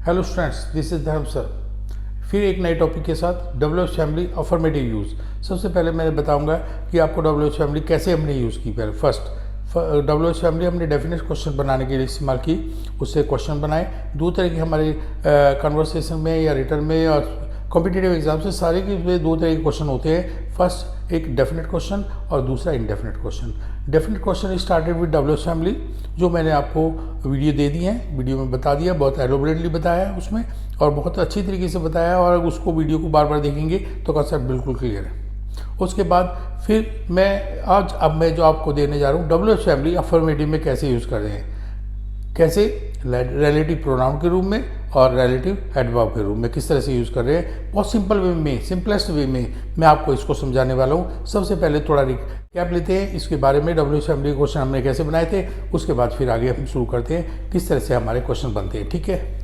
Hello students, this is धर्म sir. फिर एक नए टॉपिक के साथ WH फैमिली अफर्मेटिव यूज़। सबसे पहले मैं बताऊंगा कि आपको WH फैमिली कैसे हमने यूज़ की। पहले फर्स्ट WH फैमिली हमने डेफिनेट क्वेश्चन बनाने के लिए इस्तेमाल की, उससे क्वेश्चन बनाए। दो तरह के हमारे कन्वर्सेशन में या रिटर्न में और कॉम्पिटिटिव एग्जाम से सारे के दो तरह के क्वेश्चन होते हैं। फर्स्ट एक डेफिनेट क्वेश्चन और दूसरा indefinite question. Definite question started with WH family, जो मैंने आपको वीडियो दे दी है, वीडियो में बता दिया, बहुत एलोबरेटली बताया है उसमें और बहुत अच्छी तरीके से बताया। और उसको वीडियो को बार बार देखेंगे तो कॉन्सेप्ट बिल्कुल क्लियर है। उसके बाद फिर मैं जो आपको देने जा रहा हूँ WH फैमिली अफर्मेटिव में कैसे यूज़ कर रहे हैं, कैसे रिलेटिव प्रोनाउन के रूप में और रिलेटिव एडवर्ब के रूप में किस तरह से यूज़ कर रहे हैं। बहुत सिंपल वे में, सिंपलेस्ट वे में मैं आपको इसको समझाने वाला हूँ। सबसे पहले थोड़ा रिकैप लेते हैं इसके बारे में, WH फैमिली क्वेश्चन हमने कैसे बनाए थे। उसके बाद फिर आगे हम शुरू करते हैं किस तरह से हमारे क्वेश्चन बनते हैं। ठीक है,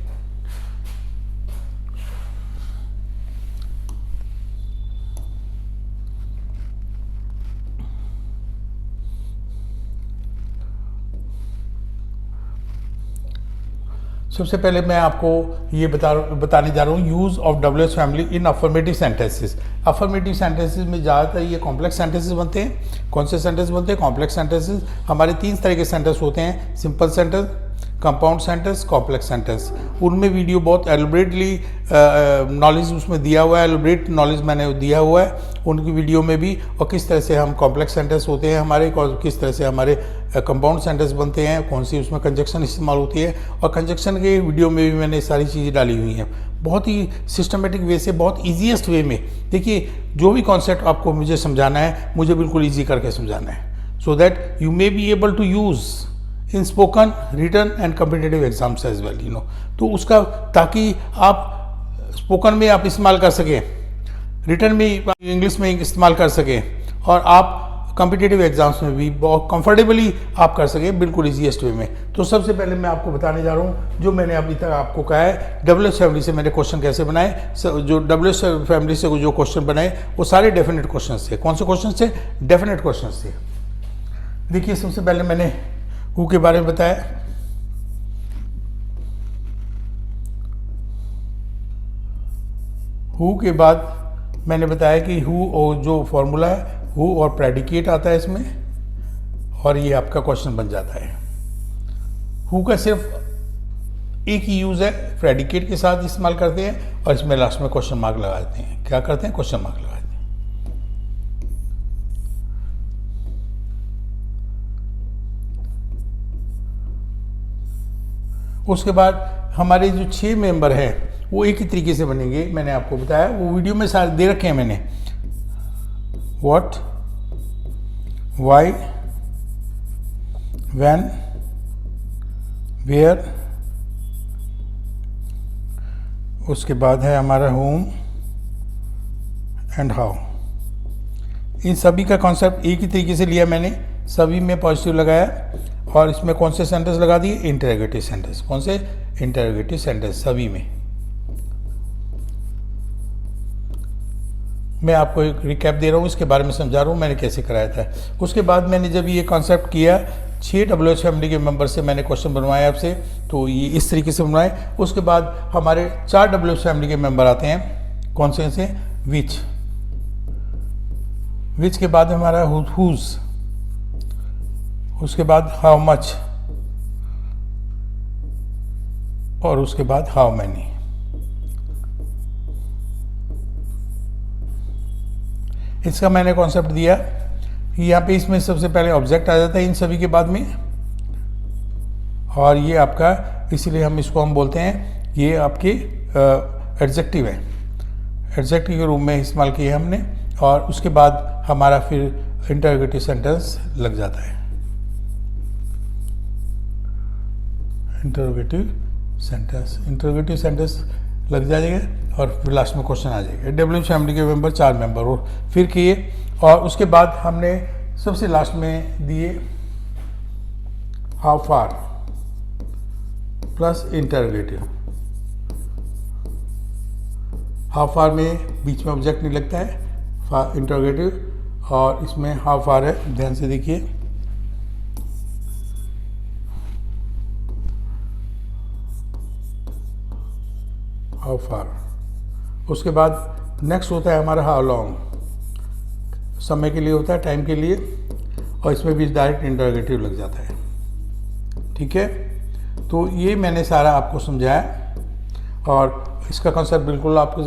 सबसे पहले मैं आपको ये बताने जा रहा हूँ use of WH family in affirmative sentences. Affirmative sentences में ज़्यादातर ये कॉम्प्लेक्स सेंटेंसेस बनते हैं। कौन से सेंटेंस बनते हैं? Complex sentences. हमारे तीन तरह के सेंटेंस होते हैं, simple sentence, compound sentence, complex sentence. उनमें वीडियो बहुत एलोबरेटली नॉलेज उसमें दिया हुआ है, एलोबरेट नॉलेज मैंने दिया हुआ है उनकी वीडियो में भी। और किस तरह से हम कॉम्प्लेक्स सेंटेंस होते हैं हमारे, और किस तरह से हमारे कंपाउंड सेंटेंस बनते हैं, कौन सी उसमें कंजक्शन इस्तेमाल होती है। और कंजक्शन के वीडियो में भी मैंने सारी चीज़ें डाली हुई हैं बहुत ही सिस्टमेटिक वे से, बहुत ईजीएस्ट वे में। देखिए, जो भी कॉन्सेप्ट आपको मुझे समझाना है, मुझे बिल्कुल ईजी करके समझाना है, so that you may be able to use in spoken, written and competitive exams as well, तो उसका, ताकि आप स्पोकन में आप इस्तेमाल कर सकें, रिटन में इंग्लिश में इस्तेमाल कर सकें और आप कॉम्पिटिटिव एग्जाम्स में भी बहुत कंफर्टेबली आप कर सकें, बिल्कुल इजीएस्ट वे में। तो सबसे पहले मैं आपको बताने जा रहा हूँ जो मैंने अभी तक आपको कहा है WH फैमिली से मैंने क्वेश्चन कैसे बनाए। जो WH फैमिली से जो क्वेश्चन बनाए वो सारे डेफिनेट क्वेश्चन थे। कौन से क्वेश्चन थे? डेफिनेट क्वेश्चन थे। देखिए, सबसे पहले मैंने हु के बारे में बताया। हु के बाद मैंने बताया कि हु और जो फॉर्मूला है, हु और प्रेडिकेट आता है इसमें, और ये आपका क्वेश्चन बन जाता है। हु का सिर्फ एक ही यूज है, प्रेडिकेट के साथ इस्तेमाल करते हैं और इसमें लास्ट में क्वेश्चन मार्क लगा देते हैं। क्या करते हैं? क्वेश्चन मार्क लगा देते हैं। उसके बाद हमारे जो 6 मेंबर हैं वो एक ही तरीके से बनेंगे। मैंने आपको बताया, वो वीडियो में सारे दे रखे हैं मैंने। व्हाट, व्हाई, व्हेन, वेयर, उसके बाद है हमारा होम एंड हाउ। इन सभी का कॉन्सेप्ट एक ही तरीके से लिया मैंने, सभी में पॉजिटिव लगाया। और इसमें कौन से सेंटेंस लगा दिए? Interrogative sentence. कौन से? इंटरोगेटिव सेंटेंस सभी में। मैं आपको एक रिकैप दे रहा हूँ, इसके बारे में समझा रहा हूँ मैंने कैसे कराया था। उसके बाद मैंने जब ये कॉन्सेप्ट किया, 6 WH फैमिली के मेंबर से मैंने क्वेश्चन बनवाए आपसे, तो ये इस तरीके से बनवाए। उसके बाद हमारे 4 WH फैमिली के मेंबर आते हैं। कौन से से? विच के बाद हमारा हुज, उसके बाद हाउ मच, और उसके बाद हाउ मैनी। इसका मैंने कॉन्सेप्ट दिया कि यहाँ पे इसमें सबसे पहले ऑब्जेक्ट आ जाता है इन सभी के बाद में, और ये आपका, इसीलिए हम बोलते हैं ये आपके एडजेक्टिव है, एडजेक्टिव के रूप में इस्तेमाल किए हमने। और उसके बाद हमारा फिर इंटरोगेटिव सेंटेंस लग जाता है। इंटरोगेटिव सेंटेंस लग जाएगा और फिर लास्ट में क्वेश्चन आ जाएगा। WH फैमिली के मेंबर 4 मेंबर और फिर किए। और उसके बाद हमने सबसे लास्ट में दिए how far plus interrogative. How far में बीच में ऑब्जेक्ट नहीं लगता है, इंटरोगेटिव, और इसमें हाउ फार है, ध्यान से देखिए। How far. उसके बाद नेक्स्ट होता है हमारा हाउ लॉन्ग, समय के लिए होता है, टाइम के लिए, और इसमें भी डायरेक्ट इंटरोगेटिव लग जाता है। ठीक है, तो ये मैंने सारा आपको समझाया और इसका कॉन्सेप्ट बिल्कुल आपको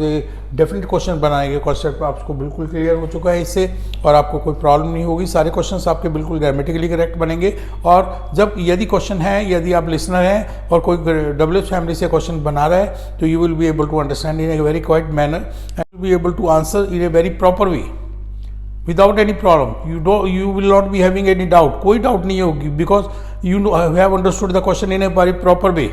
डेफिनेट क्वेश्चन बनाने के कॉन्सेप्ट आपको बिल्कुल क्लियर हो चुका है इससे, और आपको कोई प्रॉब्लम नहीं होगी। सारे क्वेश्चंस आपके बिल्कुल ग्रामेटिकली करेक्ट बनेंगे। और जब यदि क्वेश्चन है, यदि आप लिसनर हैं और कोई WH फैमिली से क्वेश्चन बना रहा है, तो you will be able to understand in a very quite manner and be able to answer in a very proper way without any problem. You will not be having any doubt, कोई doubt नहीं होगी, because you have understood the question in a very proper way.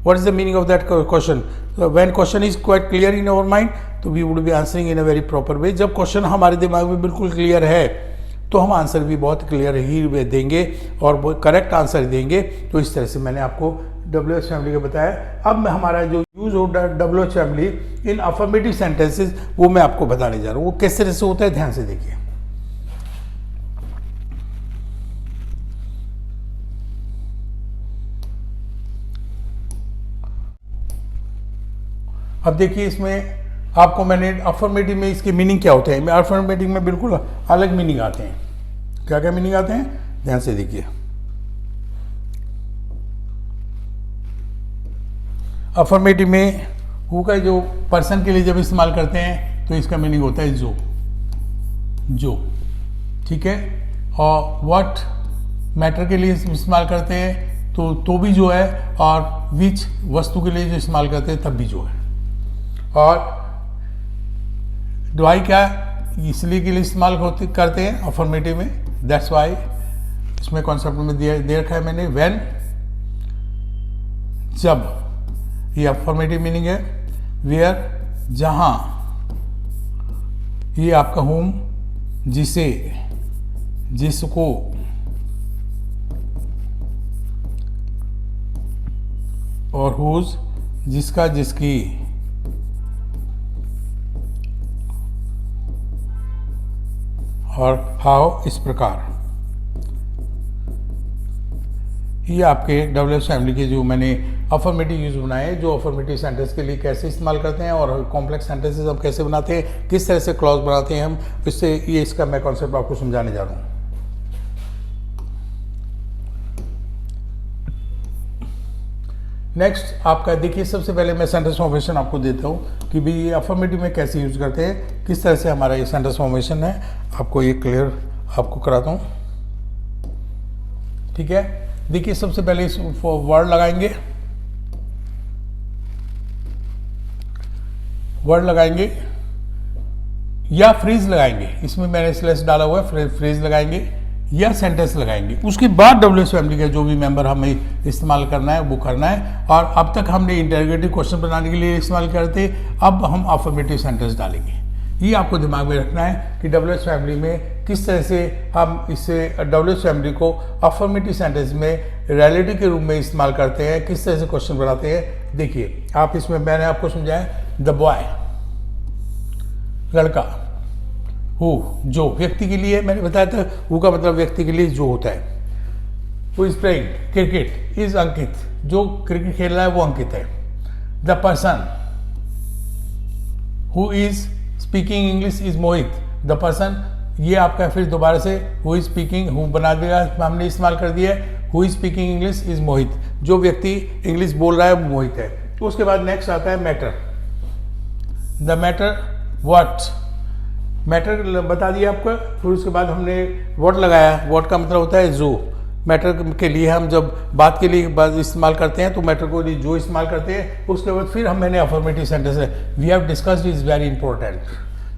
What is the meaning of that question? So when question is quite clear in our mind, तो we would be answering in a very proper way. जब question हमारे दिमाग में बिल्कुल clear है तो हम answer भी बहुत क्लियर ही देंगे और करेक्ट आंसर देंगे। तो इस तरह से मैंने आपको WH फैमिली का बताया। अब मैं हमारा जो use of WH family in affirmative sentences वो मैं आपको बताने जा रहा हूँ। वो किस तरह से होता है, ध्यान से देखिए। अब देखिए इसमें आपको मैंने अफर्मेटिव में इसके मीनिंग क्या होते हैं, अफर्मेटिव में बिल्कुल अलग मीनिंग आते हैं। क्या क्या मीनिंग आते हैं, ध्यान से देखिए। अफर्मेटिव में हु का जो पर्सन के लिए जब इस्तेमाल करते हैं तो इसका मीनिंग होता है जो। ठीक है, और व्हाट मैटर के लिए इस्तेमाल करते हैं तो भी जो है, और विच वस्तु के लिए जो इस्तेमाल करते हैं तब भी जो है। और डू आई क्या इसलिए के लिए इस्तेमाल करते हैं अफर्मेटिव में, दैट्स वाई इसमें कॉन्सेप्ट में दे रखा है मैंने। व्हेन, जब, ये अफर्मेटिव मीनिंग है। वेयर, जहां, ये आपका होम, जिसे, जिसको, और हुज, जिसका, जिसकी, और हाउ, इस प्रकार। ये आपके WH फैमिली के जो मैंने अफर्मेटिव यूज बनाए, जो अफर्मेटिव सेंटेंस के लिए कैसे इस्तेमाल करते हैं और कॉम्प्लेक्स सेंटेंसेस हम कैसे बनाते हैं, किस तरह से क्लॉज बनाते हैं हम, इससे ये इसका मैं कॉन्सेप्ट आपको समझाने जा रहा हूँ। नेक्स्ट आपका देखिए, सबसे पहले मैं सेंटेंस फॉर्मेशन आपको देता हूँ कि भाई ये अफर्मेटिव में कैसे यूज करते हैं, किस तरह से हमारा ये सेंटेंस फॉर्मेशन है, आपको ये क्लियर आपको कराता हूँ। ठीक है, देखिए सबसे पहले इस वर्ड लगाएंगे, या फ्रेज लगाएंगे। इसमें मैंने स्लैश डाला हुआ है, फ्रेज लगाएंगे या सेंटेंस लगाएंगे। उसके बाद WH फैमिली का जो भी मेंबर हमें इस्तेमाल करना है वो करना है। और अब तक हमने इंटरोगेटिव क्वेश्चन बनाने के लिए इस्तेमाल करते, अब हम अफर्मेटिव सेंटेंस डालेंगे। ये आपको दिमाग में रखना है कि WH फैमिली में किस तरह से हम इससे WH फैमिली को अफर्मेटिव सेंटेंस में रिलेटिव के रूप में इस्तेमाल करते हैं, किस तरह से क्वेश्चन बनाते हैं। देखिए आप इसमें मैंने आपको समझाया, द बॉय, लड़का, हु, जो व्यक्ति के लिए मैंने बताया था, हु का मतलब व्यक्ति के लिए जो होता है। Who is playing cricket is Ankit, जो क्रिकेट खेल रहा है वो अंकित है। The person who is speaking English is Mohit, the person, ये आपका फिर दोबारा से हु इज स्पीकिंग, हु बना दिया हमने, इस्तेमाल कर दिया, who is speaking English is Mohit, जो व्यक्ति इंग्लिश बोल रहा है वो मोहित है। तो उसके बाद नेक्स्ट आता है matter, the matter, what, matter बता दिया आपको। फिर उसके बाद हमने व्हाट लगाया, व्हाट का मतलब होता है जो। मैटर के लिए हम जब बात के लिए इस्तेमाल करते हैं तो मैटर को जो इस्तेमाल करते हैं। उसके बाद फिर मैंने अफर्मेटिव सेंटेंस है, we have discussed is very important.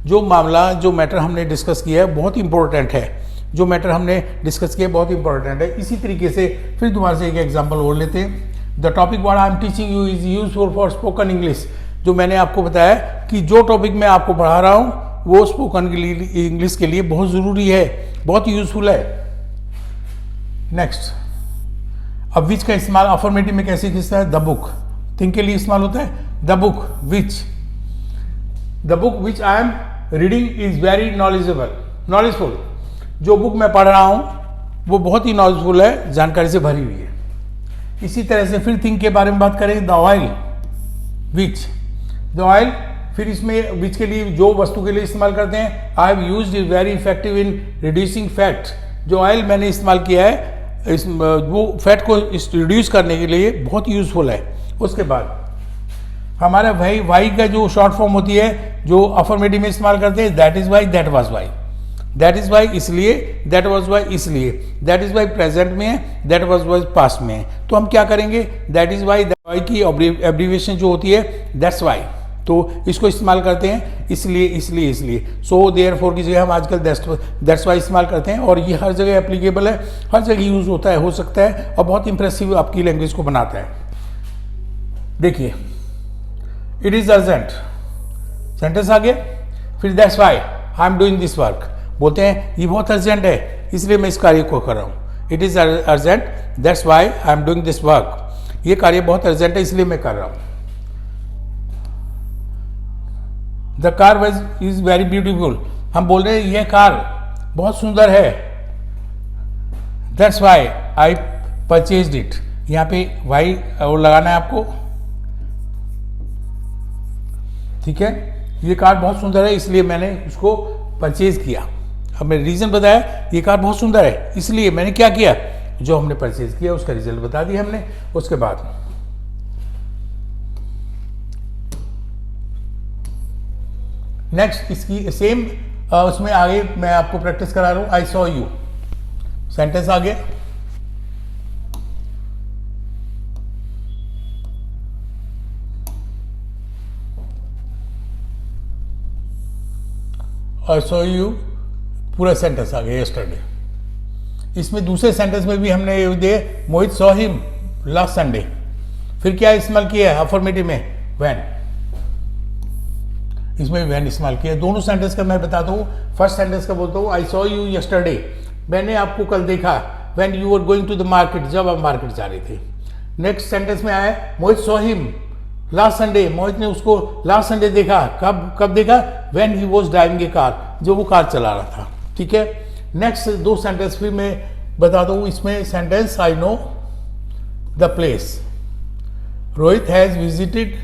जो मामला, जो मैटर हमने डिस्कस किया है बहुत इंपॉर्टेंट है, जो मैटर हमने डिस्कस किया बहुत इंपॉर्टेंट है। इसी तरीके से फिर दोबारा से एक एग्जाम्पल और लेते हैं, the topic what I am teaching you is useful for spoken English. जो मैंने आपको बताया कि जो टॉपिक मैं आपको पढ़ा रहा हूँ वो स्पोकन के लिए, इंग्लिश के लिए बहुत ज़रूरी है, बहुत यूजफुल है। नेक्स्ट, अब विच का इस्तेमाल अफर्मेटिव में कैसे किया है, द बुक, थिंग के लिए इस्तेमाल होता है, the book which, the book which I am reading is very knowledgeful. जो बुक मैं पढ़ रहा हूँ वो बहुत ही नॉलेजफुल है, जानकारी से भरी हुई है। इसी तरह से फिर थिंग के बारे में बात करें, the oil which, the oil, फिर इसमें विच के लिए, जो वस्तु के लिए इस्तेमाल करते हैं, I have used it very effective in reducing fat. जो ऑयल मैंने इस्तेमाल किया है वो फैट को रिड्यूस करने के लिए बहुत यूजफुल है। उसके बाद हमारा भाई वाई का जो शॉर्ट फॉर्म होती है जो अफर्मेटिव में इस्तेमाल करते हैं, that is why, that was why, that is why इसलिए, दैट वाज वाई इसलिए, दैट इज वाई प्रेजेंट में है, दैट वाज वाई पास्ट में है। तो हम क्या करेंगे, दैट इज वाई की एब्रीविएशन जो होती है दैट्स वाई, तो इसको इस्तेमाल करते हैं इसलिए इसलिए इसलिए। सो देयर फोर की जगह हम आजकल दैट्स वाई इस्तेमाल करते हैं और ये हर जगह एप्लीकेबल है, हर जगह यूज होता है, हो सकता है और बहुत इंप्रेसिव आपकी लैंग्वेज को बनाता है। देखिए, इट इज अर्जेंट, सेंटेंस आ गया। फिर that's why I am doing this work, बोलते हैं ये बहुत अर्जेंट है इसलिए मैं इस कार्य को कर रहा हूँ। It is urgent, that's why I am doing this work, ये कार्य बहुत अर्जेंट है इसलिए मैं कर रहा हूँ। The car was is very beautiful, हम बोल रहे हैं यह कार बहुत सुंदर है, that's why I purchased it, यहाँ पे वाई और लगाना है आपको, ठीक है। ये कार बहुत सुंदर है इसलिए मैंने उसको परचेज किया। अब मैंने रीजन बताया, ये कार बहुत सुंदर है इसलिए मैंने क्या किया, जो हमने परचेज किया उसका रिजल्ट बता दिया हमने। उसके बाद नेक्स्ट इसकी सेम उसमें आगे मैं आपको प्रैक्टिस करा रहा हूं। आई सॉ यू, सेंटेंस आ गया। आई सॉ यू पूरा सेंटेंस आ गया यस्टरडे। इसमें दूसरे सेंटेंस में भी हमने ये दिए, मोहित सॉ हिम लास्ट संडे। फिर क्या इस्तेमाल किया है अफर्मेटिव में, व्हेन, इसमें व्हेन इस्तेमाल किया। दोनों सेंटेंस का मैं बताता हूँ। फर्स्ट सेंटेंस का बोलता हूँ, आई सॉ यू यस्टरडे, मैंने आपको कल देखा, when you were going to the market, जब आप मार्केट जा रहे थे। नेक्स्ट सेंटेंस में आया, मोहित सॉ हिम लास्ट संडे, मोहित ने उसको लास्ट संडे देखा। कब देखा, when he was driving A car, जो वो कार चला रहा था, ठीक है। नेक्स्ट दो सेंटेंस फिर मैं बताता हूँ। इसमें sentence, I know the place, Rohit has visited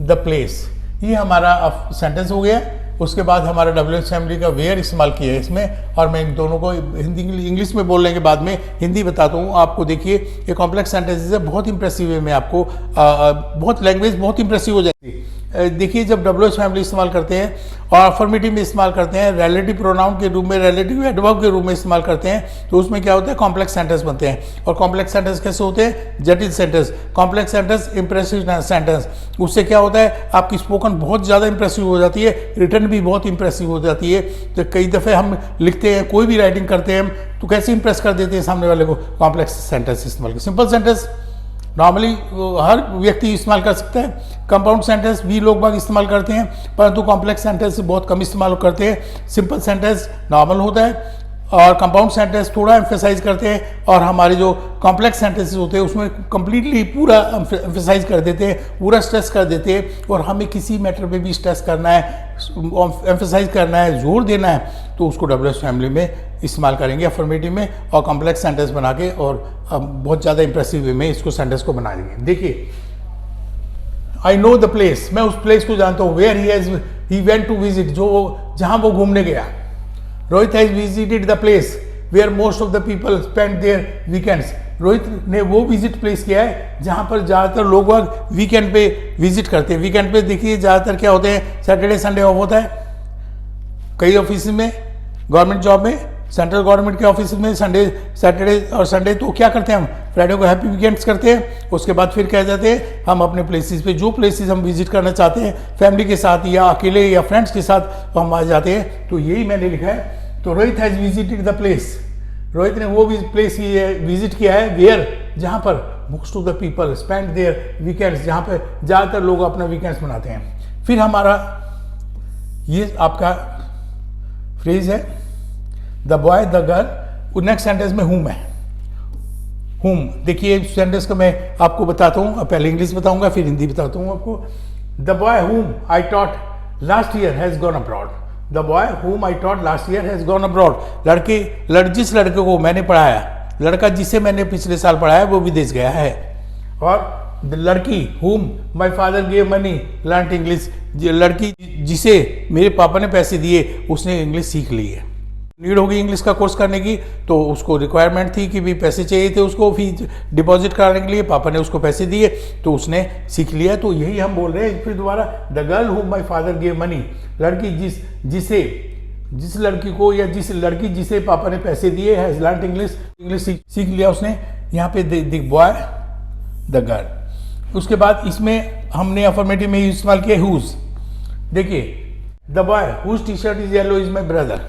the place, ये हमारा सेंटेंस हो गया। उसके बाद हमारा WH फैमिली का वेयर इस्तेमाल किया है इसमें, और मैं इन दोनों को हिंदी इंग्लिश में बोलने के बाद में हिंदी बताता हूँ आपको। देखिए, ये कॉम्प्लेक्स सेंटेंसेस है, बहुत इंप्रेसिव है, मैं आपको बहुत लैंग्वेज बहुत इंप्रेसिव हो जाती है। देखिए, जब WH फैमिली इस्तेमाल करते हैं और अफर्मेटिव में इस्तेमाल करते हैं, रिलेटिव प्रोनाउन के रूप में, रिलेटिव एडवर्ब के रूप में इस्तेमाल करते हैं, तो उसमें क्या होता है, कॉम्प्लेक्स सेंटेंस बनते हैं। और कॉम्प्लेक्स सेंटेंस कैसे होते हैं, जटिल sentence. Complex sentence impressive sentence, उससे क्या होता है, आपकी स्पोकन बहुत ज़्यादा इंप्रेसिव हो जाती है, रिटर्न भी बहुत इंप्रेसिव हो जाती है। तो कई दफ़े हम लिखते हैं, कोई भी राइटिंग करते हैं हम, तो कैसे इंप्रेस कर देते हैं सामने वाले को, कॉम्प्लेक्स सेंटेंस इस्तेमाल कर। सिंपल सेंटेंस नॉर्मली हर व्यक्ति इस्तेमाल कर सकता है। कंपाउंड सेंटेंस भी लोग बाग इस्तेमाल करते हैं, परंतु कॉम्प्लेक्स सेंटेंस बहुत कम इस्तेमाल करते हैं। सिंपल सेंटेंस नॉर्मल होता है और कंपाउंड सेंटेंस थोड़ा एम्फेसाइज करते हैं, और हमारे जो कॉम्प्लेक्स सेंटेंसेस होते हैं उसमें कंप्लीटली पूरा एम्फेसाइज कर देते हैं, पूरा स्ट्रेस कर देते हैं। और हमें किसी मैटर पे भी स्ट्रेस करना है, एम्फेसाइज करना है, जोर देना है, तो उसको WH फैमिली में इस्तेमाल करेंगे, अफर्मेटिव में, और कॉम्प्लेक्स सेंटेंस बना के और बहुत ज़्यादा इंप्रेसिव वे में इसको सेंटेंस को बना देंगे। देखिए, आई नो द प्लेस, मैं उस प्लेस को जानता हूँ। Where he went to visit, जो जहाँ वो घूमने गया। Rohit has visited the place where most of the people spend their weekends, Rohit ने वो विजिट प्लेस किया है जहाँ पर ज़्यादातर लोग वीकेंड पे विजिट करते हैं। वीकेंड पे देखिए ज़्यादातर क्या होते हैं, सैटरडे संडे ऑफ होता है कई ऑफिस में, गवर्नमेंट जॉब में, सेंट्रल गवर्नमेंट के ऑफिस में संडे, सैटरडे और संडे। तो क्या करते हैं हम, फ्राइडे को हैप्पी वीकेंड्स करते हैं। उसके बाद फिर कह जाते हैं हम अपने प्लेसेस पे, जो प्लेसेस हम विजिट करना चाहते हैं फैमिली के साथ या अकेले या फ्रेंड्स के साथ, तो हम आ जाते हैं। तो यही मैंने लिखा है। तो Rohit has visited the place, Rohit ने वो प्लेस विजिट किया है, वेयर, जहाँ पर most of the people spend their weekends, जहाँ पर ज़्यादातर लोग अपना वीकेंड्स मनाते हैं। फिर हमारा ये आपका फ्रेज है, the boy the girl. Next sentence में हुम है, हुम। देखिए सेंटेंस को मैं आपको बताता हूँ, पहले इंग्लिश बताऊंगा फिर हिंदी बताता हूँ आपको। The boy whom I taught last year has gone abroad, the boy whom I taught last year has gone abroad. जिस लड़के को मैंने पढ़ाया, लड़का जिसे मैंने पिछले साल पढ़ाया वो विदेश गया है। और लड़की whom my father gave money learnt English, लड़की जिसे मेरे पापा ने पैसे दिए उसने इंग्लिश सीख ली है। नीड होगी इंग्लिश का कोर्स करने की, तो उसको रिक्वायरमेंट थी कि भी पैसे चाहिए थे उसको फीस डिपॉजिट कराने के लिए, पापा ने उसको पैसे दिए तो उसने सीख लिया। तो यही हम बोल रहे हैं फिर दोबारा, the girl whom my father gave money, लड़की जिस लड़की को या जिस लड़की जिसे पापा ने पैसे दिए हैज लर्नड इंग्लिश सीख लिया उसने। यहाँ पे द बॉय द गर्ल। उसके बाद इसमें हमने अफर्मेटिव में इस्तेमाल किया हुज। देखिए the boy whose T shirt is yellow is my brother,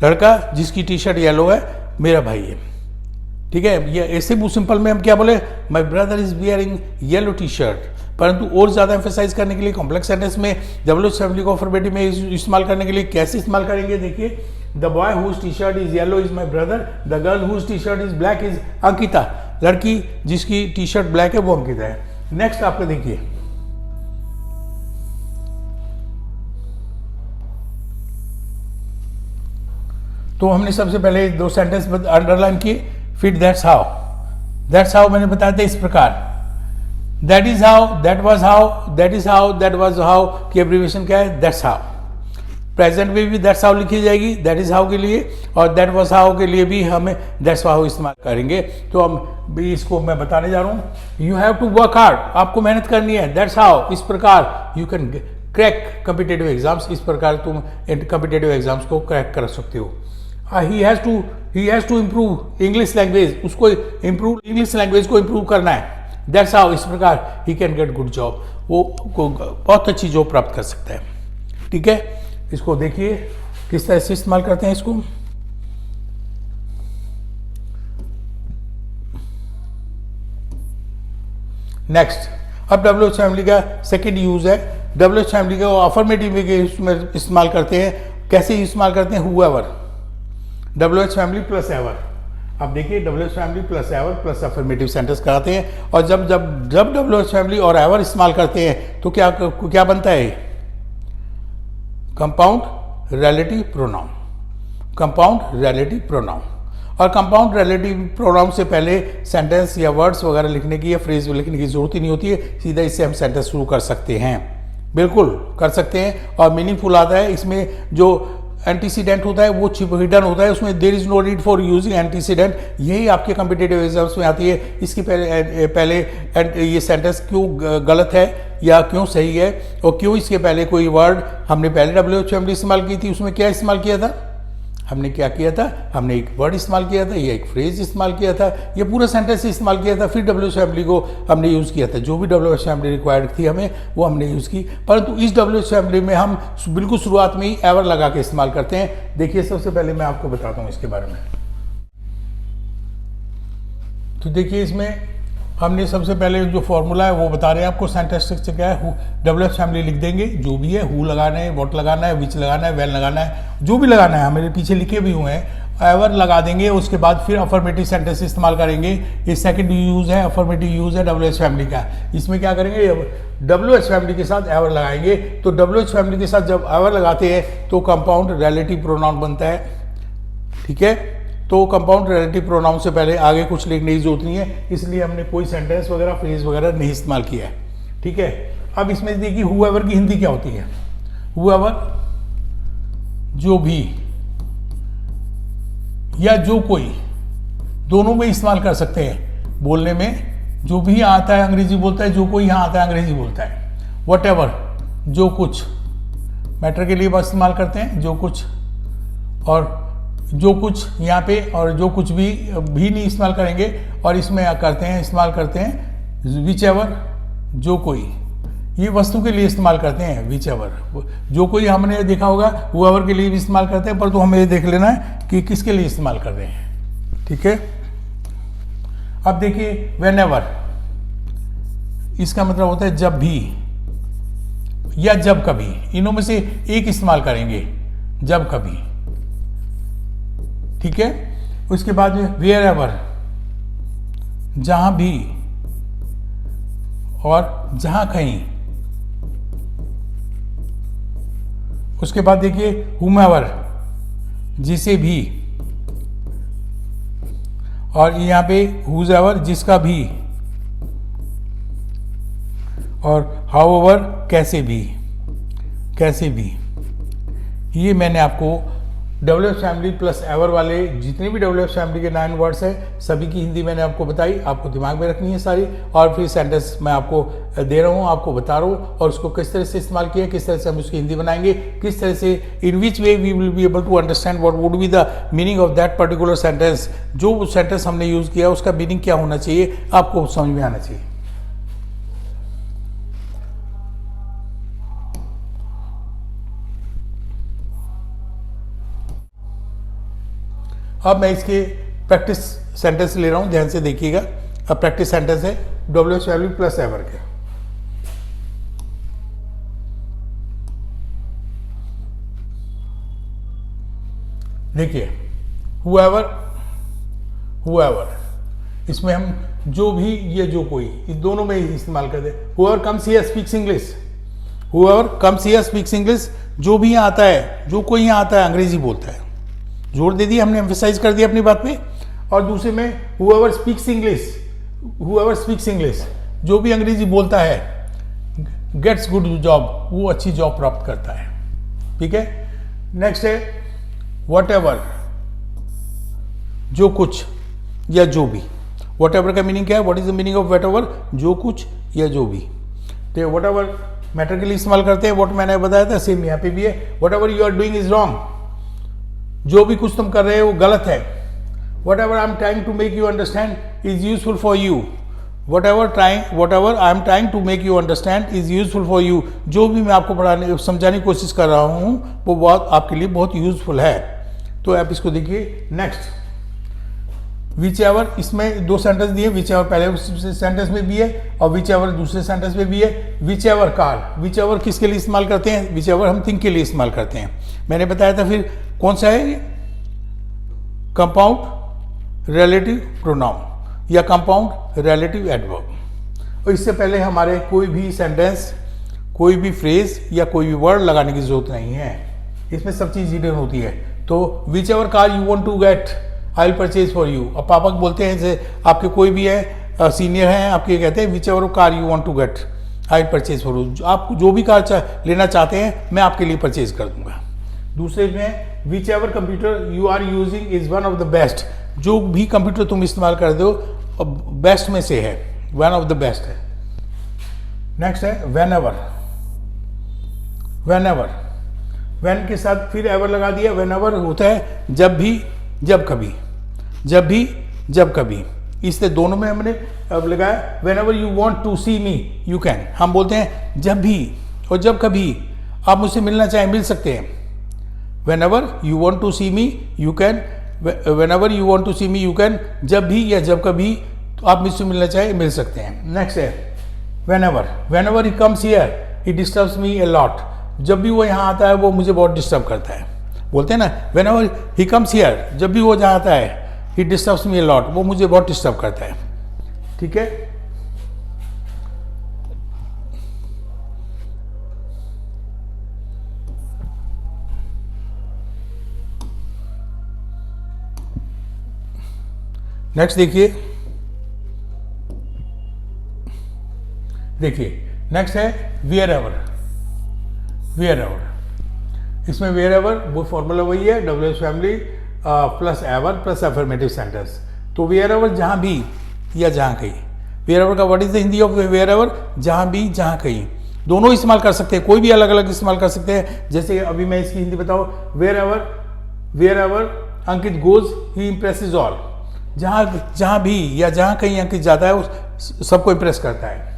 लड़का जिसकी टी शर्ट येलो है मेरा भाई है। ठीक है, ये ऐसे सिंपल में हम क्या बोले, my brother is wearing yellow T shirt. परंतु और ज्यादा एम्फेसाइज करने के लिए कॉम्प्लेक्स सेंटेंस में WH फैमिली को अफर्मेटिव में इस्तेमाल करने के लिए कैसे इस्तेमाल करेंगे, देखिए the boy whose T shirt is yellow is my brother, the girl whose T shirt is black is Ankita, लड़की जिसकी टी शर्ट ब्लैक है वो अंकिता है। नेक्स्ट आपका देखिए, तो हमने सबसे पहले दो सेंटेंस अंडरलाइन किए, फिर दैट्स हाउ मैंने बताया था इस प्रकार, that is how, that was how, that is how, that was how की एब्रीविएशन क्या है, दैट्स हाउ। प्रेजेंट में भी दैट्स हाउ लिखी जाएगी दैट इज हाउ के लिए, और दैट वाज हाउ के लिए भी हमें दैट्स हाउ इस्तेमाल करेंगे। तो हम भी इसको मैं बताने जा रहा हूँ, you have to work hard, आपको मेहनत करनी है, दैट्स हाउ, इस प्रकार you can crack competitive exams, इस प्रकार तुम कॉम्पिटिटिव एग्जाम्स को क्रैक कर सकते हो। He has to improve English language, उसको इम्प्रूव इंग्लिश लैंग्वेज को इम्प्रूव करना है, दैट्स हाउ, इस प्रकार he can get good job, वो बहुत अच्छी जॉब प्राप्त कर सकता है। ठीक है, इसको देखिए किस तरह से इस्तेमाल करते हैं इसको। नेक्स्ट, अब WH फैमिली का सेकंड यूज है, WH फैमिली का अफर्मेटिव में इस्तेमाल करते हैं। कैसे इस्तेमाल करते हैं, whoever, WH family plus ever. अब देखिए WH family plus ever plus affirmative sentence कराते हैं, और जब WH फैमिली और एवर इस्तेमाल करते हैं तो क्या बनता है, compound relative pronoun, compound relative pronoun. और कंपाउंड रिलेटिव प्रोनाउन से पहले सेंटेंस या वर्ड्स वगैरह लिखने की या फ्रेज लिखने की जरूरत ही नहीं होती है, सीधा इससे हम सेंटेंस शुरू कर सकते हैं, बिल्कुल कर सकते हैं, और मीनिंगफुल आता है। इसमें जो एंटीसीडेंट होता है वो हिडन होता है, उसमें there is no need for using antecedent. यही आपके कॉम्पिटिटिव एग्जाम्स में आती है। इसके पहले ये सेंटेंस क्यों गलत है या क्यों सही है, और क्यों इसके पहले कोई वर्ड हमने पहले WH फैमिली इस्तेमाल की थी, उसमें क्या इस्तेमाल किया था, हमने क्या किया था, हमने एक वर्ड इस्तेमाल किया था या एक फ्रेज इस्तेमाल किया था, ये पूरा सेंटेंस इस्तेमाल किया था, फिर WH फैमिली को हमने यूज़ किया था। जो भी WH फैमिली रिक्वायर्ड थी हमें वो हमने यूज़ की। परंतु इस WH फैमिली में हम बिल्कुल शुरुआत में ही एवर लगा के इस्तेमाल करते हैं। देखिए सबसे पहले मैं आपको बताता हूँ इसके बारे में। तो देखिए इसमें हमने सबसे पहले जो फॉर्मूला है वो बता रहे हैं आपको, सेंटेंस स्ट्रक्चर क्या है, WH फैमिली लिख देंगे, जो भी है, हु लगाना है, व्हाट लगाना है, विच लगाना है, वेल लगाना है, जो भी लगाना है, हमारे पीछे लिखे भी हुए हैं, एवर लगा देंगे। उसके बाद फिर अफर्मेटिव सेंटेंस इस्तेमाल करेंगे। ये सेकंड यूज है, अफर्मेटिव यूज है WH फैमिली का। इसमें क्या करेंगे, WH फैमिली के साथ एवर लगाएंगे। तो WH फैमिली के साथ जब एवर लगाते हैं तो कंपाउंड रिलेटिव प्रोनाउन बनता है। ठीक है, तो कंपाउंड रिलेटिव प्रोनाउन से पहले आगे कुछ लिखने की जरूरत नहीं है, इसलिए हमने कोई सेंटेंस वगैरह फ्रेज वगैरह नहीं इस्तेमाल किया है। ठीक है, अब इसमें देखिए हूएवर की हिंदी क्या होती है, हूएवर जो भी या जो कोई, दोनों में इस्तेमाल कर सकते हैं। बोलने में जो भी आता है अंग्रेजी बोलता है, जो कोई यहाँ आता है अंग्रेजी बोलता है। वट एवर, जो कुछ, मैटर के लिए बस इस्तेमाल करते हैं जो कुछ, और जो कुछ यहाँ पे, और जो कुछ भी नहीं इस्तेमाल करेंगे। और इसमें इस्तेमाल करते हैं विच एवर, जो कोई, ये वस्तु के लिए इस्तेमाल करते हैं विच एवर। जो कोई हमने देखा होगा हूएवर के लिए भी इस्तेमाल करते हैं, पर तो हमें ये देख लेना है कि किसके लिए इस्तेमाल कर रहे हैं। ठीक है, अब देखिए वेन एवर, इसका मतलब होता है जब भी या जब कभी, इनों में से एक इस्तेमाल करेंगे, जब कभी। ठीक है, उसके बाद में वेयर एवर, जहां भी और जहां कहीं। उसके बाद देखिए हुमेवर, जिसे भी, और यहाँ पे हुज एवर, जिसका भी। और हाउएवर कैसे भी, कैसे भी, ये मैंने आपको WH फैमिली प्लस एवर वाले जितने भी WH फैमिली के 9 वर्ड्स है सभी की हिंदी मैंने आपको बताई, आपको दिमाग में रखनी है सारी, और फिर सेंटेंस मैं आपको दे रहा हूँ, आपको बता रहा हूँ, और उसको किस तरह से इस्तेमाल किया, किस तरह से हम उसकी हिंदी बनाएंगे, किस तरह से, in which way we will be able to understand what would be the meaning of that particular sentence. जो सेंटेंस हमने यूज़ किया उसका मीनिंग क्या होना चाहिए आपको समझ में आना चाहिए। अब मैं इसके प्रैक्टिस सेंटेंस ले रहा हूं, ध्यान से देखिएगा। अब प्रैक्टिस सेंटेंस है WH फैमिली प्लस एवर के। देखिए whoever, इसमें हम जो भी, ये जो कोई, इस दोनों में इस्तेमाल करते हैं। whoever comes here speaks English, whoever comes here speaks English, जो भी यहाँ आता है, जो कोई यहाँ आता है अंग्रेजी बोलता है। जोर दे दिया हमने, एम्फेसाइज कर दिया अपनी बात पे। और दूसरे में whoever speaks English, जो भी अंग्रेजी बोलता है, गेट्स गुड जॉब, वो अच्छी जॉब प्राप्त करता है। ठीक है। नेक्स्ट है whatever, जो कुछ या जो भी। whatever का मीनिंग क्या है? What is the meaning of whatever? जो कुछ या जो भी। तो whatever मैटर के लिए इस्तेमाल करते हैं, व्हाट मैंने बताया था सेम यहाँ पे भी है। whatever you are doing is wrong, जो भी कुछ तुम कर रहे हो वो गलत है। whatever I am trying to make you understand is useful for you, whatever I am trying to make you understand is useful for you, जो भी मैं आपको पढ़ाने समझाने की कोशिश कर रहा हूँ वो बहुत आपके लिए बहुत यूजफुल है। तो आप इसको देखिए। नेक्स्ट विच एवर, इसमें दो सेंटेंस दिए, विच एवर पहले सेंटेंस में भी है और विच एवर दूसरे सेंटेंस में भी है। Whichever car, which ever किसके लिए इस्तेमाल करते हैं? विच एवर हम थिंग के लिए इस्तेमाल करते हैं। मैंने बताया था। फिर कौन सा है? कंपाउंड रिलेटिव प्रोनाउन या कंपाउंड रिलेटिव एडवर्ब। और इससे पहले हमारे कोई भी सेंटेंस, कोई भी फ्रेज या कोई भी वर्ड लगाने की जरूरत नहीं है, इसमें सब चीज हिडन होती है। तो whichever car you want to get I will purchase for you. अब पापा बोलते हैं, जैसे आपके कोई भी है सीनियर हैं आपके, कहते हैं whichever car you want to get I will purchase for you, आप जो भी कार लेना चाहते हैं मैं आपके लिए परचेज कर दूंगा। दूसरे में whichever computer you are using is one of the best, जो भी कंप्यूटर तुम इस्तेमाल कर दो बेस्ट में से है, वन ऑफ द बेस्ट है। नेक्स्ट है वेन एवर, वेन के साथ फिर एवर लगा दिया। वेन एवर होता है जब भी, जब कभी, जब भी जब कभी, इससे दोनों में हमने अब लगाया। Whenever you want to see me you can, हम बोलते हैं जब भी और जब कभी आप मुझसे मिलना चाहें मिल सकते हैं। whenever you want to see me you can, whenever you want to see me you can, जब भी या जब कभी तो आप मुझसे मिलना चाहे मिल सकते हैं। नेक्स्ट है whenever he comes here he disturbs me a lot, जब भी वो यहाँ आता है वो मुझे बहुत डिस्टर्ब करता है। बोलते हैं ना whenever he comes here, जब भी वो जहाँ आता है he disturbs me a lot, वो मुझे बहुत डिस्टर्ब करता है। ठीक है। नेक्स्ट देखिए नेक्स्ट है वेयर एवर। इसमें वेयर एवर वो फॉर्मूला वही है, WH family plus ever plus affirmative sentence. तो वेयर एवर जहाँ भी या जहाँ कहीं। वेयर एवर का what is the Hindi of wherever? जहाँ भी जहाँ कहीं, दोनों इस्तेमाल कर सकते हैं, कोई भी अलग अलग इस्तेमाल कर सकते हैं। जैसे अभी मैं इसकी हिंदी बताऊँ, wherever Ankit goes he impresses all, जहाँ भी या जहाँ कहीं अंकित जाता है उस सबको इम्प्रेस करता है।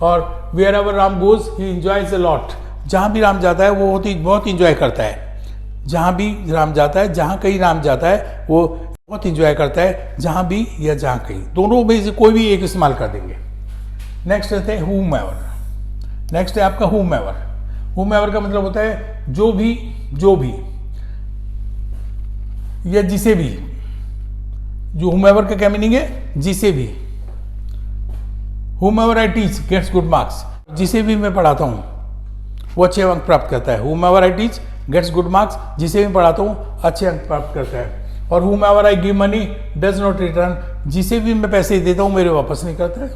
और wherever Ram goes he enjoys a lot, जहाँ भी राम जाता है वो बहुत इंजॉय करता है। जहाँ भी राम जाता है, जहाँ कहीं राम जाता है वो बहुत इंजॉय करता है, जहाँ भी या जहाँ कहीं, दोनों में से कोई भी एक इस्तेमाल कर देंगे। नेक्स्ट रहते हैं whom ever। नेक्स्ट है आपका whom ever का मतलब होता है जो भी या जिसे भी। जो whom ever का क्या मीनिंग है? जिसे भी। whom ever I teach gets good marks, जिसे भी मैं पढ़ाता हूँ वो अच्छे अंक प्राप्त करता है। whom ever I teach gets good marks, जिसे भी पढ़ाता हूँ अच्छे अंक प्राप्त करता है। और whom ever I give money does not return, जिसे भी मैं पैसे देता हूँ मेरे वापस नहीं करता है।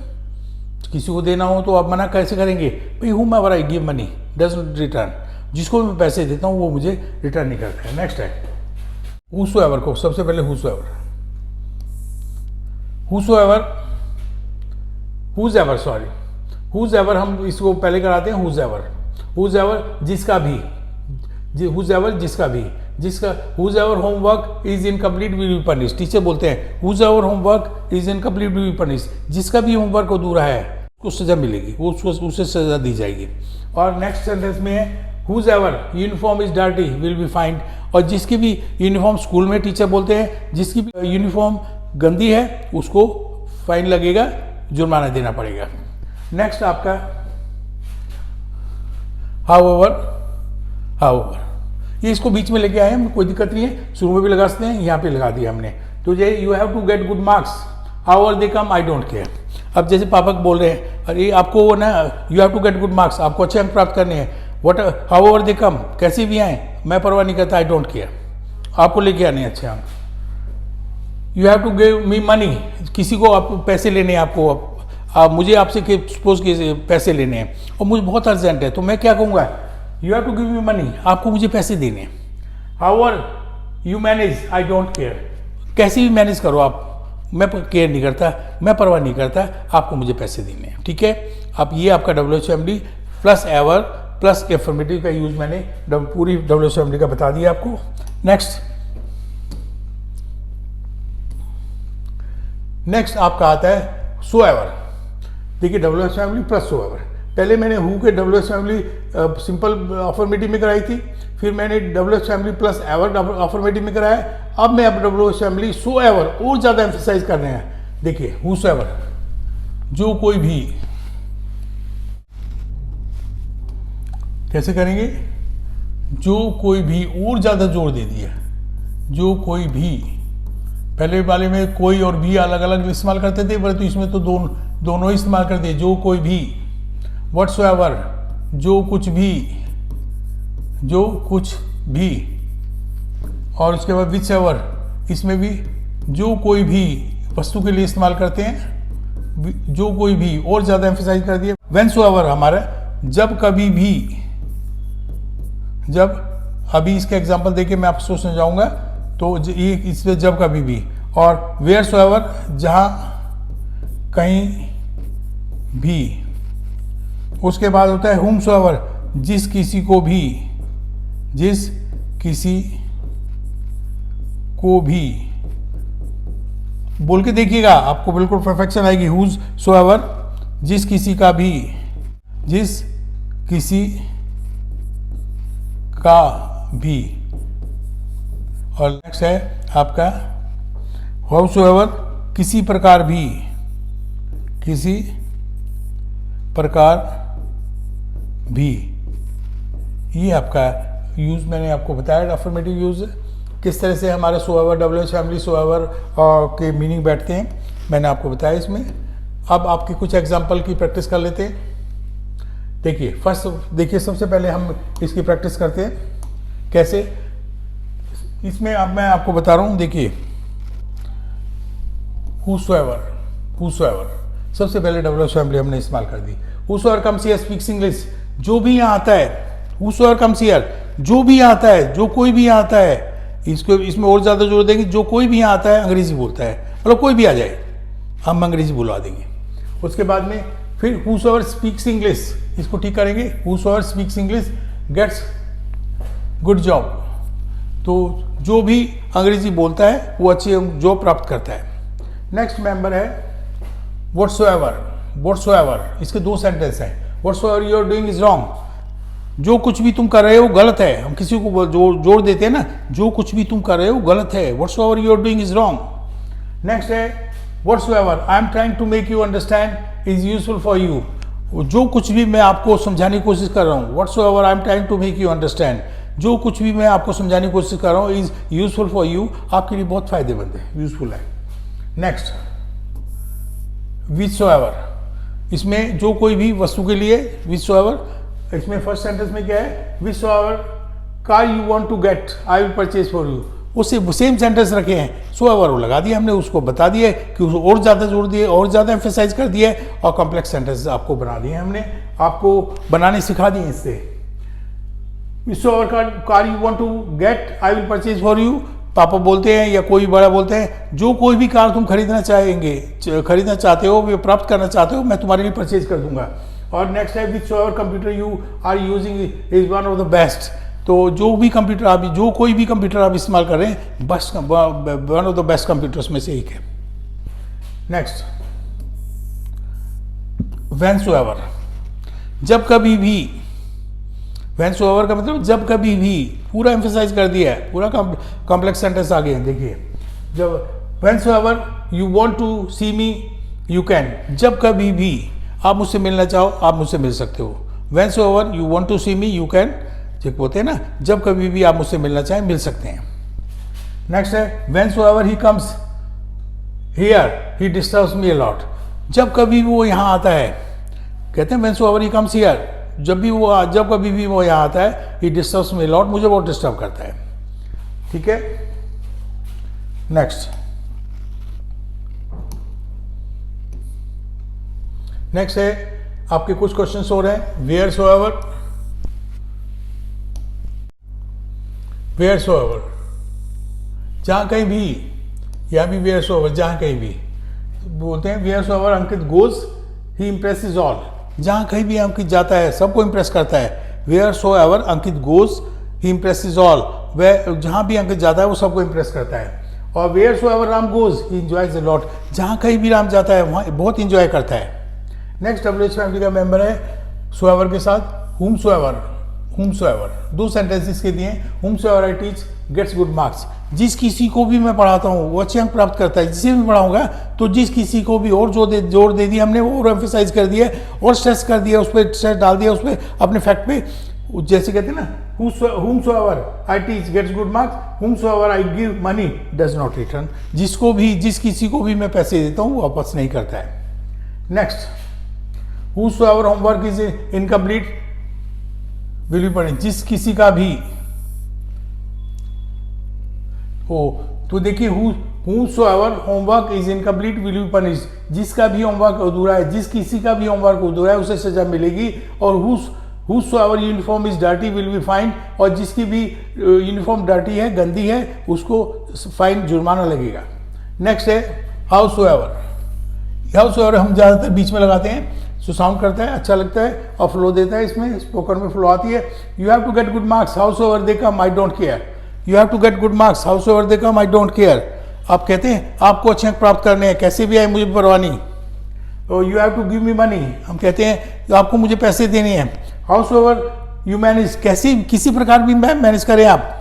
किसी को देना हो तो आप मना कैसे करेंगे? भाई whom ever I give money doesn't return, जिसको मैं पैसे देता हूँ वो मुझे रिटर्न नहीं करता है। नेक्स्ट है whosoever को, सबसे पहले whosoever हम इसको पहले कराते हैं whosoever जिसका भी, whosoever homework is incomplete will be punished। Teacher बोलते हैं whosoever homework is incomplete will be punished, जिसका भी होमवर्क अधूरा है उसको सजा मिलेगी, वो उसे सजा दी जाएगी। और नेक्स्ट सेंटेंस में है whosoever uniform is dirty will be fined, और जिसकी भी यूनिफॉर्म, स्कूल में टीचर बोलते हैं जिसकी भी यूनिफॉर्म गंदी है उसको फाइन लगेगा, जुर्माना देना पड़ेगा। नेक्स्ट आपका however, ये इसको बीच में लेके आए हम, कोई दिक्कत नहीं है, शुरू में भी लगा सकते हैं, यहाँ पे लगा दिया हमने। तो ये you have to get good marks however they come I don't care। अब जैसे पापा बोल रहे हैं अरे आपको वो ना you have to get good marks, आपको अच्छे अंक प्राप्त करने हैं, वट however they come, कैसे भी आए मैं परवाह नहीं करता, I don't care, आपको लेके आने अच्छे अंक। You have to give me money, किसी को आप पैसे लेने हैं, आपको मुझे आपसे सपोज के पैसे लेने हैं और मुझे बहुत अर्जेंट है, तो मैं क्या कहूँगा you have to give me money, आपको मुझे पैसे देने हैं। However you manage I don't care, कैसे भी मैनेज करो आप, मैं केयर नहीं करता, मैं परवाह नहीं करता, आपको मुझे पैसे देने हैं। ठीक है, अब ये आपका WHMD plus ever plus affirmative का यूज मैंने पूरी WHMD का बता दिया आपको। नेक्स्ट आपका आता है सो एवर। देखिए WHMD प्लस सो एवर, पहले मैंने हु के WHMD सिंपल अफर्मेटिव में कराई थी, फिर मैंने WHMD प्लस एवर अफर्मेटिव में कराया, अब मैं WHMD सो एवर और ज़्यादा एम्फेसाइज कर रहे हैं। देखिए whosoever, जो कोई भी, कैसे करेंगे, जो कोई भी, और ज़्यादा जोर दे दिया, जो कोई भी। पहले वाले में कोई और भी अलग अलग इस्तेमाल करते थे, परंतु इसमें तो दोनों ही इस्तेमाल करते हैं, जो कोई भी, whatsoever, जो कुछ भी, और उसके बाद whichever, इसमें भी जो कोई भी वस्तु के लिए इस्तेमाल करते हैं, जो कोई भी, और ज़्यादा एम्फेसाइज कर दिया। whensoever हमारा जब कभी भी, जब, अभी इसका एग्जांपल देके मैं आपको समझाऊंगा, तो ये इसमें जब कभी भी, और wheresoever जहाँ कहीं भी। उसके बाद होता है whomsoever, जिस किसी को भी, बोल के देखिएगा आपको बिल्कुल परफेक्शन आएगी। whosoever, जिस किसी का भी। और नेक्स्ट है आपका howsoever, किसी प्रकार भी। ये आपका यूज मैंने आपको बताया, अफर्मेटिव यूज किस तरह से हमारे सोएवर, WHMD सोएवर के मीनिंग बैठते हैं, मैंने आपको बताया इसमें। अब आपकी कुछ एग्जांपल की प्रैक्टिस कर लेते हैं। देखिए सबसे पहले हम इसकी प्रैक्टिस करते हैं कैसे। इसमें अब मैं आपको बता रहा हूँ, देखिए whosoever सबसे पहले WHMD हमने इस्तेमाल कर दी। whosoever comes here speaks English, जो भी यहाँ आता है, whosoever comes here, जो भी यहाँ आता है, जो कोई भी यहाँ आता है, इसमें और ज़्यादा जोर देंगे, जो कोई भी यहाँ आता है अंग्रेजी बोलता है, मतलब कोई भी आ जाए हम अंग्रेजी बुलवा देंगे। उसके बाद में फिर whosoever speaks English, इसको ठीक करेंगे, whosoever speaks English gets good job, तो जो भी अंग्रेजी बोलता है वो अच्छी जॉब प्राप्त करता है। नेक्स्ट मेंबर है whatsoever, इसके दो सेंटेंस हैं। whatsoever you are doing is wrong, जो कुछ भी तुम कर रहे हो गलत है। हम किसी को जोड़ देते हैं ना, जो कुछ भी तुम कर रहे हो गलत है, whatsoever you are doing is wrong। Next है whatsoever I am trying to make you understand is useful for you, जो कुछ भी मैं आपको समझाने की कोशिश कर रहा हूँ, whatsoever I am trying to make you understand, जो कुछ भी मैं आपको समझाने की कोशिश कर रहा हूँ इज यूजफुल फॉर यू, आपके लिए बहुत फायदेमंद है, यूजफुल है। नेक्स्ट whichsoever, इसमें जो कोई भी वस्तु के लिए whichsoever, इसमें फर्स्ट सेंटेंस में क्या है, whichsoever car you want to get I will purchase for you, उसे सेम सेंटेंस रखे हैं, सो एवर वो लगा दिया हमने, उसको बता दिया कि उसको और ज़्यादा जोर दिए, और ज़्यादा एम्फेसाइज कर दिया है, और कॉम्प्लेक्स सेंटेंस आपको बना दिए हमने, आपको बनाने सिखा दिए इससे। So ever car you want to get, I will purchase for you, पापा बोलते हैं या कोई बड़ा बोलते हैं, जो कोई भी कार तुम खरीदना चाहते हो, या प्राप्त करना चाहते हो, मैं तुम्हारे लिए परचेज कर दूंगा। और नेक्स्ट है whichever computer you are using is one of the best, तो जो कोई भी कंप्यूटर आप इस्तेमाल कर रहे हैं, बस one of the best computers में से एक है। नेक्स्ट, व्हेनसोएवर, जब कभी भी, व्हेनसोएवर का मतलब जब कभी भी, पूरा एम्फेसाइज कर दिया है, पूरा कॉम्प्लेक्स सेंटेंस आ गए हैं। देखिए, जब whensoever you want to see me you can, जब कभी भी आप मुझसे मिलना चाहो आप मुझसे मिल सकते हो। Whensoever you want to see me you can, ठीक बोलते हैं ना, जब कभी भी आप मुझसे मिलना चाहें मिल सकते हैं। नेक्स्ट है whensoever he comes here he disturbs me a lot, जब कभी वो यहाँ आता है, कहते हैं व्हेनसोएवर ही कम्स हियर, जब कभी भी वो यहाँ आता है, ही डिस्टर्ब्स मी अ लॉट, मुझे बहुत डिस्टर्ब करता है। ठीक है, नेक्स्ट है आपके कुछ क्वेश्चंस हो रहे हैं। वेयरसोएवर, जहाँ कहीं भी, यहाँ भी वेयरसोएवर, जहाँ कहीं भी बोलते हैं। वेयरसोएवर अंकित गोज ही इम्प्रेसेस ऑल, जहाँ कहीं भी अंकित जाता है सबको इम्प्रेस करता है। वेयरसोएवर अंकित गोज ही इम्प्रेसेस ऑल, वह जहाँ भी अंकित जाता है वो सबको इम्प्रेस करता है। और wheresoever Ram goes he enjoys a lot, जहाँ कहीं भी राम जाता है वहाँ बहुत इंजॉय करता है। नेक्स्ट WH फैमिली का मेंबर है सोएवर के साथ whomsoever, दो सेंटेंसेस के दिए। whomsoever I teach gets good marks, जिस किसी को भी मैं पढ़ाता हूँ वो अच्छे अंक प्राप्त करता है। जिसे भी पढ़ाऊंगा तो जिस किसी को भी और जोर दे दिया हमने, वो और एम्फेसाइज कर दिया और स्ट्रेस कर दिया, उस पर स्ट्रेस डाल दिया, उस पर अपने फैक्ट पे, जैसे कहते हैं ना whomsoever I teach gets good marks, whomsoever I give money does not return, जिस किसी को भी मैं पैसे देता हूँ वो वापस नहीं करता है। Next, whosoever homework is incomplete will be punished, जिस किसी का भी हो, तो देखिए whosoever homework is incomplete will be punished, जिसका भी होमवर्क अधूरा है, जिस किसी का भी होमवर्क अधूरा है उसे सजा मिलेगी। और whosoever uniform is dirty will be fined, और जिसकी भी यूनिफॉर्म डर्टी है, गंदी है, उसको फाइन, जुर्माना लगेगा। नेक्स्ट है howsoever हम ज़्यादातर बीच में लगाते हैं, सो साउंड करता है, अच्छा लगता है और फ्लो देता है, इसमें स्पोकन में फ्लो आती है। You have to get good marks howsoever they come I don't care, you have to get good marks howsoever they come I don't care, आप कहते हैं आपको अच्छे अंक प्राप्त करने हैं, कैसे भी आए मुझे परवाह नहीं। और you have to give me money, हम कहते हैं आपको मुझे पैसे देने हैं। हाउसओवर यू मैनेज, किसी प्रकार भी मैनेज करें आप,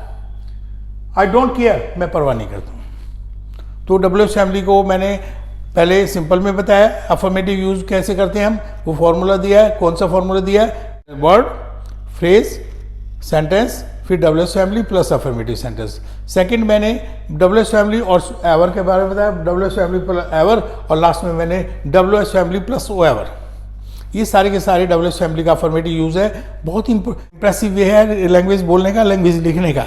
आई डोंट केयर, मैं परवाह नहीं करता हूँ। तो WH फैमिली को मैंने पहले सिंपल में बताया, अफर्मेटिव यूज कैसे करते हैं हम, वो फॉर्मूला दिया है। कौन सा फॉर्मूला दिया है? वर्ड, फ्रेज, सेंटेंस, फिर WH family plus affirmative sentence. Second मैंने WH फैमिली और एवर के बारे में बताया, WH फैमिली प्लस एवर, और लास्ट में मैंने WH family plus O ever. ये सारे के सारे WH फैमिली का अफर्मेटिव यूज है। बहुत इंप्रेसिव वे है लैंग्वेज बोलने का, लैंग्वेज लिखने का,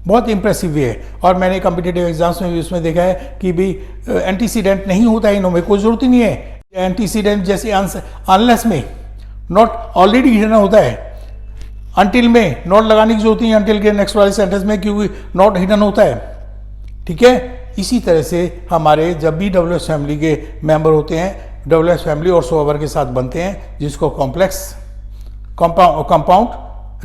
बहुत इंप्रेसिव वे है। और मैंने कॉम्पिटिटिव एग्जाम्स में भी उसमें देखा है कि भी एंटीसीडेंट नहीं होता है इनमें, कोई जरूरत ही नहीं है। एंटीसीडेंट जैसे अनलेस में नॉट ऑलरेडी हिडन होता है, अनटिल में नॉट लगाने की जरूरत नहीं है अनटिल के नेक्स्ट वाले सेंटेंस में, क्योंकि नॉट हिडन होता है। ठीक है, इसी तरह से हमारे जब भी WH फैमिली के मेंबर होते हैं, WH फैमिली और सोएवर के साथ बनते हैं, जिसको कॉम्प्लेक्स, कंपाउंड,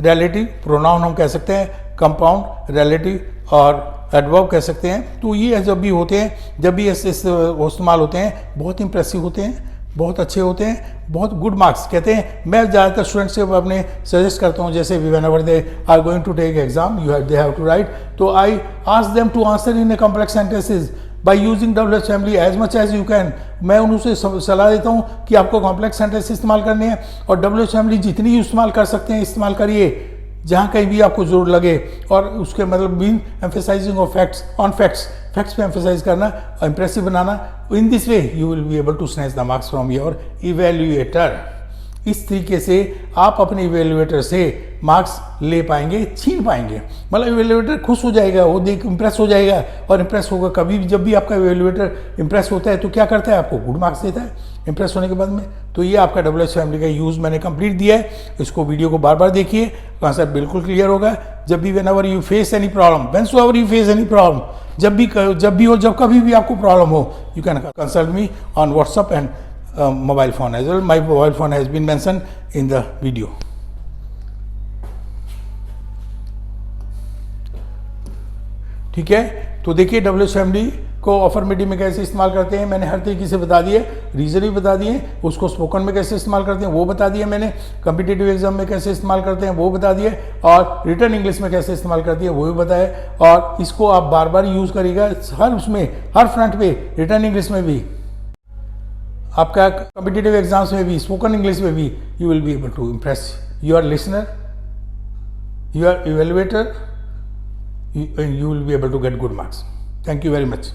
रिलेटिव, प्रोनाउन हम कह सकते हैं, कंपाउंड, रिलेटिव और एडवर्ब कह सकते हैं। तो ये जब भी होते हैं, जब भी ऐसे इस्तेमाल होते हैं, बहुत इंप्रेसिव होते हैं, बहुत अच्छे होते हैं, बहुत गुड मार्क्स कहते हैं। मैं ज़्यादातर स्टूडेंट्स से अपने सजेस्ट करता हूँ, जैसे whenever they are going to take exam, they have to write, तो I ask them to answer in a complex sentences by using WH family as much as you can. मैं उनसे सलाह देता हूँ कि आपको कॉम्प्लेक्स सेंटेंस इस्तेमाल करने हैं, और WH फैमिली जितनी इस्तेमाल कर सकते हैं इस्तेमाल करिए, जहाँ कहीं भी आपको जरूर लगे। और उसके मतलब being emphasising of facts on facts, facts पे एम्फेसाइज करना, इंप्रेसिव बनाना। In this way you will be able to snatch the marks from your evaluator. इस तरीके से आप अपने इवेल्युएटर से मार्क्स ले पाएंगे, छीन पाएंगे। मतलब इवेल्युएटर खुश हो जाएगा, वो देख इंप्रेस हो जाएगा, और इंप्रेस होगा कभी भी जब भी आपका इवेल्युएटर इंप्रेस होता है तो क्या करता है, आपको गुड मार्क्स देता है इंप्रेस होने के बाद में। तो ये आपका WH फैमिली का यूज़ मैंने कंप्लीट दिया है। इसको वीडियो को बार बार देखिए, कॉन्सेप्ट बिल्कुल क्लियर होगा। जब भी whenever you face any problem, whensoever you face any problem, जब भी हो, जब कभी भी आपको प्रॉब्लम हो, you can consult me on WhatsApp and mobile phone as well. My mobile phone has been mentioned in the video. ठीक है, तो देखिए WH फैमिली को अफर्मेटिव में कैसे इस्तेमाल करते हैं मैंने हर तरीके से बता दिए, रीजन भी बता दिए, उसको स्पोकन में कैसे इस्तेमाल करते हैं वो बता दिए मैंने, कॉम्पिटिटिव एग्जाम में कैसे इस्तेमाल करते हैं वो बता दिए, और रिटर्न इंग्लिश में कैसे इस्तेमाल करती है वो भी बताया। और इसको आप बार बार यूज़ करिएगा हर उसमें, हर फ्रंट पे, रिटर्न इंग्लिश में भी, आपका कॉम्पिटिटिव एग्जाम्स में भी, स्पोकन इंग्लिश में भी, you will be able to impress your listener, your evaluator, you will be able to get good marks. Thank you very much.